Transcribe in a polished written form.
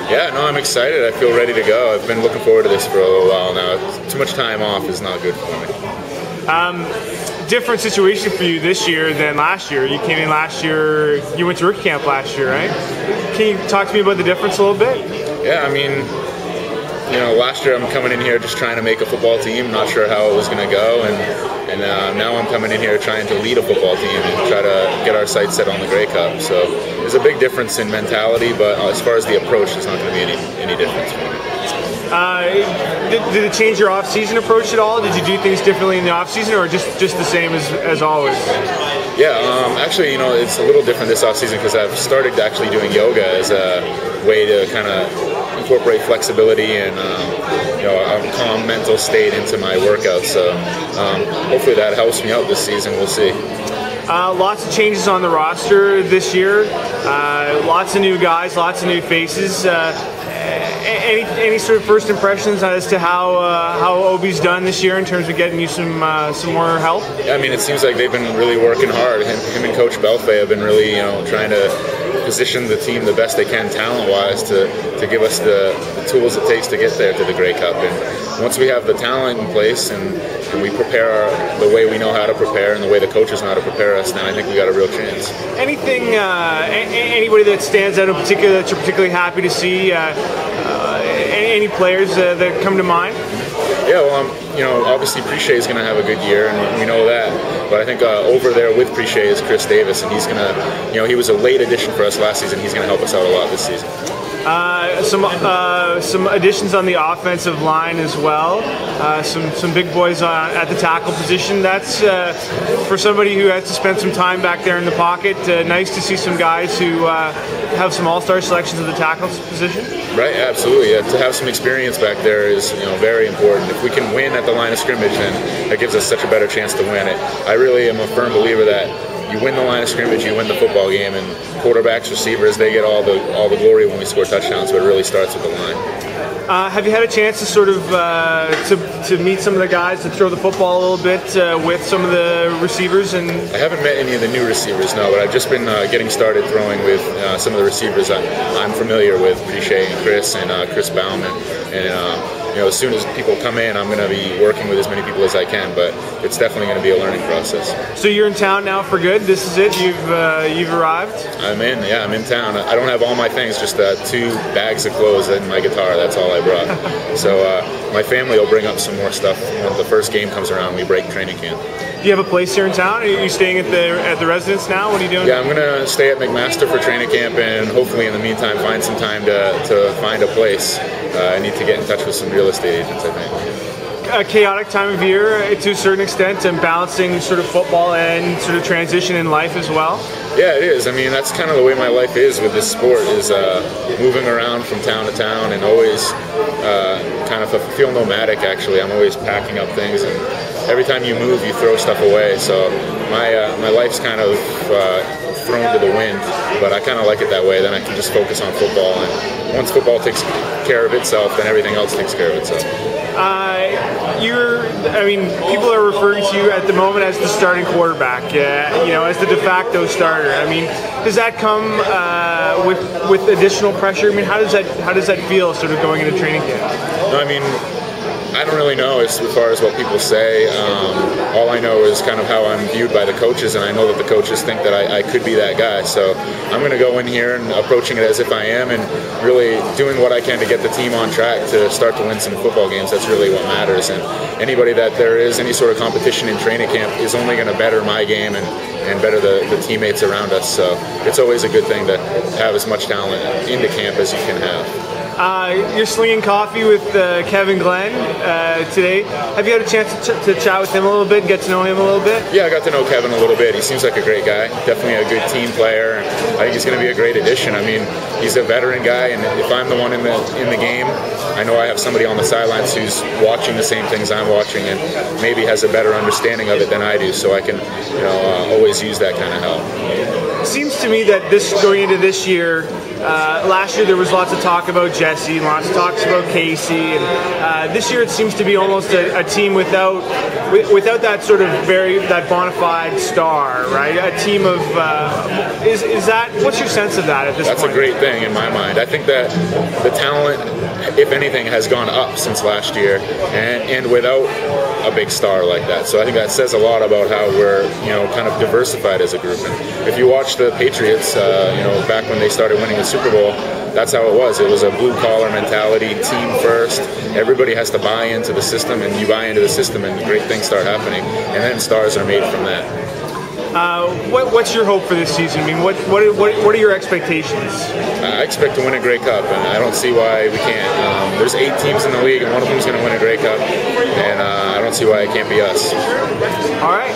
Yeah, no, I'm excited. I feel ready to go. I've been looking forward to this for a little while now. Too much time off is not good for me. Different situation for you this year than last year. You came in last year, you went to rookie camp last year, right? Can you talk to me about the difference a little bit? Yeah, I mean, last year I'm coming in here just trying to make a football team, not sure how it was going to go, and now I'm coming in here trying to lead a football team and try to get our sights set on the Grey Cup. So there's a big difference in mentality, but as far as the approach, there's not going to be any difference for me. Did it change your off-season approach at all? Did you do things differently in the off-season, or just the same as always? Yeah, actually, it's a little different this off-season because I've started actually doing yoga as a way to kind of incorporate flexibility and a calm mental state into my workouts. So hopefully that helps me out this season. We'll see. Lots of changes on the roster this year. Lots of new guys, lots of new faces. Any sort of first impressions as to how Obi's done this year in terms of getting you some more help? Yeah, I mean, it seems like they've been really working hard. Him and Coach Belfay have been really trying to position the team the best they can talent-wise to give us the tools it takes to get there to the Grey Cup. And once we have the talent in place and we prepare the way we know how to prepare and the way the coaches know how to prepare us, then I think we got a real chance. Anything, anybody that stands out in particular that you're particularly happy to see? Any players that come to mind? Yeah, well, obviously Preche is going to have a good year, and we know that. But I think over there with Preche is Chris Davis, and he's going to, he was a late addition for us last season. He's going to help us out a lot this season. Some additions on the offensive line as well. Some big boys at the tackle position. That's for somebody who has to spend some time back there in the pocket. Nice to see some guys who have some all-star selections of the tackle position. Right, absolutely. To have some experience back there is very important. If we can win at the line of scrimmage, then that gives us such a better chance to win it. I really am a firm believer that you win the line of scrimmage, you win the football game, and quarterbacks, receivers, they get all the glory when we score touchdowns, but it really starts with the line. Have you had a chance to sort of to meet some of the guys to throw the football a little bit with some of the receivers? And I haven't met any of the new receivers, no, but I've just been getting started throwing with some of the receivers I'm familiar with, Preche and Chris and Chris Bauman, and as soon as people come in, I'm going to be working with as many people as I can, but it's definitely going to be a learning process. So you're in town now for good? This is it? You've arrived? I'm in town. I don't have all my things, just 2 bags of clothes and my guitar. That's all I brought. So my family will bring up some more stuff when the first game comes around. We break training camp. Do you have a place here in town? Are you staying at the residence now? What are you doing? Yeah, I'm going to stay at McMaster for training camp, and hopefully in the meantime find some time to find a place. I need to get in touch with some real estate agents, I think. A chaotic time of year to a certain extent, and balancing sort of football and sort of transition in life as well. Yeah, it is. I mean, that's kind of the way my life is with this sport, is moving around from town to town and always kind of feel nomadic, actually. I'm always packing up things, and every time you move, you throw stuff away. So my life's kind of thrown to the wind, but I kind of like it that way. Then I can just focus on football, and once football takes care of itself, then everything else takes care of itself. People are referring to you at the moment as the starting quarterback, as the de facto starter. I mean, does that come with additional pressure? I mean, how does that feel, sort of going into training camp? No, I mean, I don't really know as far as what people say. All I know is kind of how I'm viewed by the coaches, and I know that the coaches think that I could be that guy. So I'm going to go in here and approaching it as if I am, and really doing what I can to get the team on track to start to win some football games. That's really what matters. And anybody that there is any sort of competition in training camp is only going to better my game and better the teammates around us. So it's always a good thing to have as much talent into camp as you can have. You're slinging coffee with Kevin Glenn today. Have you had a chance to chat with him a little bit, get to know him a little bit? Yeah, I got to know Kevin a little bit. He seems like a great guy, definitely a good team player. I think he's going to be a great addition. I mean, he's a veteran guy, and if I'm the one in the game, I know I have somebody on the sidelines who's watching the same things I'm watching and maybe has a better understanding of it than I do, so I can always use that kind of help. It seems to me that going into this year, last year there was lots of talk about Jesse, lots of talks about Casey, and this year it seems to be almost a team without that sort of that bona fide star, right? A team of is that, what's your sense of that at this point? That's a great thing in my mind. I think that the talent, if anything, has gone up since last year, and without a big star like that. So I think that says a lot about how we're, kind of diversified as a group. And if you watch the Patriots, back when they started winning the Super Bowl, that's how it was. It was a blue-collar mentality, team first. Everybody has to buy into the system, and you buy into the system, and great things start happening. And then stars are made from that. What's your hope for this season? I mean, what are your expectations? I expect to win a Grey Cup, and I don't see why we can't. There's 8 teams in the league, and one of them is going to win a Grey Cup, and I don't see why it can't be us. All right.